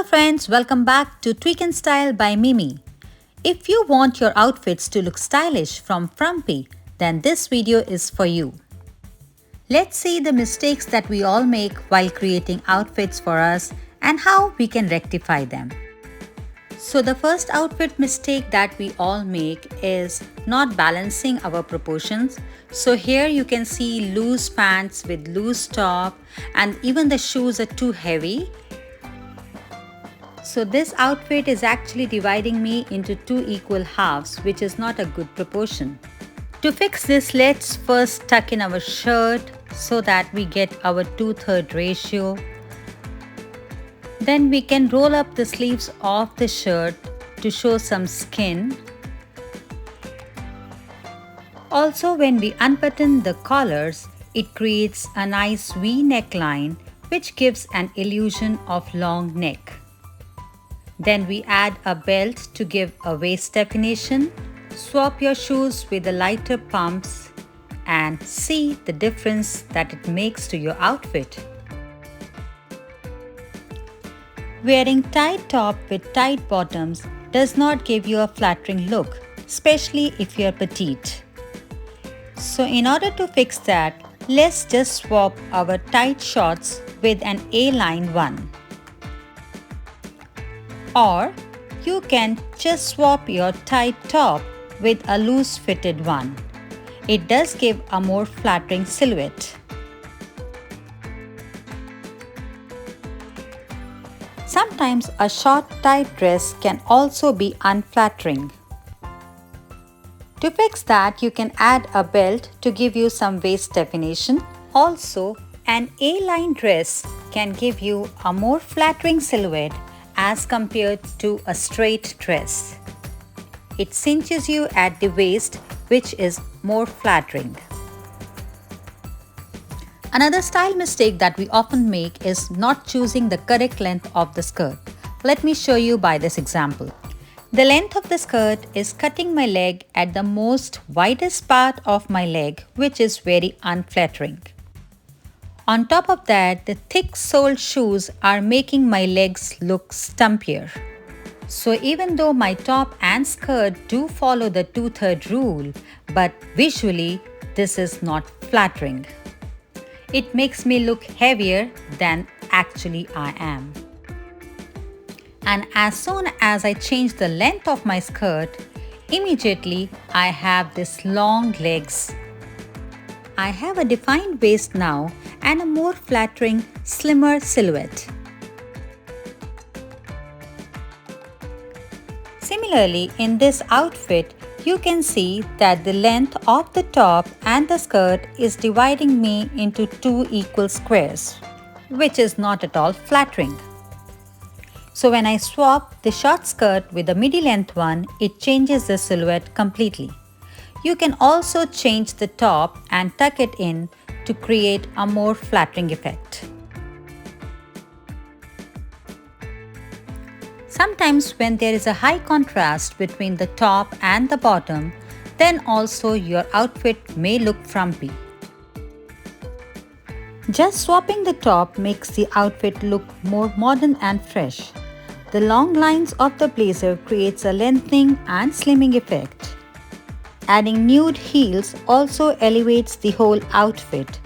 Hello friends, welcome back to Tweak and Style by Mimi. If you want your outfits to look stylish from Frumpy, then this video is for you. Let's see the mistakes that we all make while creating outfits for us and how we can rectify them. So the first outfit mistake that we all make is not balancing our proportions. So here you can see loose pants with loose top and even the shoes are too heavy. So this outfit is actually dividing me into two equal halves, which is not a good proportion. To fix this, let's first tuck in our shirt so that we get our 2/3 ratio. Then we can roll up the sleeves of the shirt to show some skin. Also, when we unbutton the collars, it creates a nice V neckline which gives an illusion of long neck. Then we add a belt to give a waist definition. Swap your shoes with the lighter pumps and see the difference that it makes to your outfit. Wearing tight top with tight bottoms does not give you a flattering look, especially if you're petite. So in order to fix that, let's just swap our tight shorts with an A-line one. Or you can just swap your tight top with a loose fitted one. It does give a more flattering silhouette. Sometimes a short tight dress can also be unflattering. To fix that, you can add a belt to give you some waist definition. Also, an A-line dress can give you a more flattering silhouette as compared to a straight dress. It cinches you at the waist, which is more flattering. Another style mistake that we often make is not choosing the correct length of the skirt. Let me show you by this example. The length of the skirt is cutting my leg at the most widest part of my leg, which is very unflattering. On top of that, the thick-soled shoes are making my legs look stumpier. So even though my top and skirt do follow the 2/3 rule, but visually this is not flattering. It makes me look heavier than actually I am. And as soon as I change the length of my skirt, immediately I have these long legs. I have a defined waist now and a more flattering, slimmer silhouette. Similarly, in this outfit, you can see that the length of the top and the skirt is dividing me into two equal squares, which is not at all flattering. So when I swap the short skirt with the midi-length one, it changes the silhouette completely. You can also change the top and tuck it in to create a more flattering effect. Sometimes when there is a high contrast between the top and the bottom, then also your outfit may look frumpy. Just swapping the top makes the outfit look more modern and fresh. The long lines of the blazer creates a lengthening and slimming effect. Adding nude heels also elevates the whole outfit.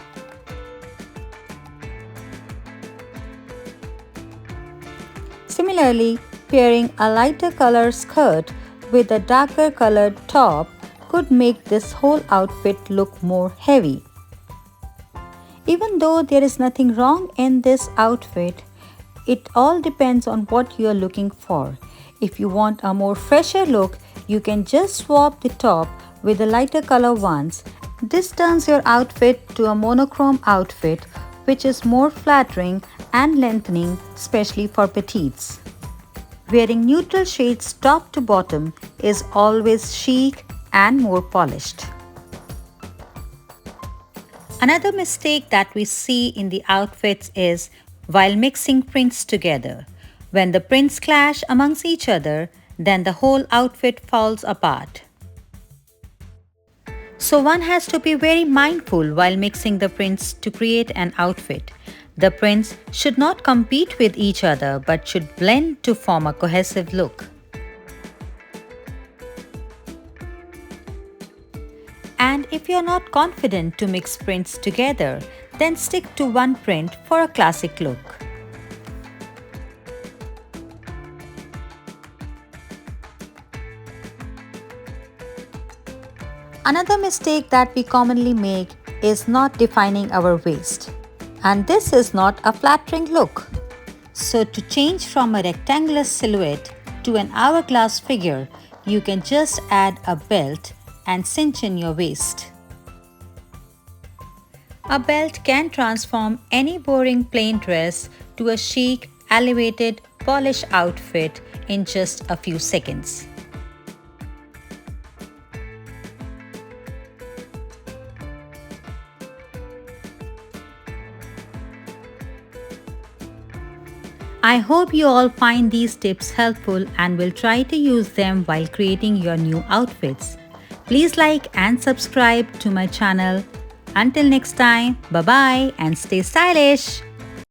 Similarly, pairing a lighter color skirt with a darker colored top could make this whole outfit look more heavy. Even though there is nothing wrong in this outfit, it all depends on what you are looking for. If you want a more fresher look, you can just swap the top with the lighter color ones. This turns your outfit to a monochrome outfit, which is more flattering and lengthening, especially for petites. Wearing neutral shades top to bottom is always chic and more polished. Another mistake that we see in the outfits is while mixing prints together. When the prints clash amongst each other, then the whole outfit falls apart. So one has to be very mindful while mixing the prints to create an outfit. The prints should not compete with each other but should blend to form a cohesive look. And if you're not confident to mix prints together, then stick to one print for a classic look. Another mistake that we commonly make is not defining our waist. And this is not a flattering look. So to change from a rectangular silhouette to an hourglass figure, you can just add a belt and cinch in your waist. A belt can transform any boring plain dress to a chic, elevated, polished outfit in just a few seconds. I hope you all find these tips helpful and will try to use them while creating your new outfits. Please like and subscribe to my channel. Until next time, bye bye and stay stylish!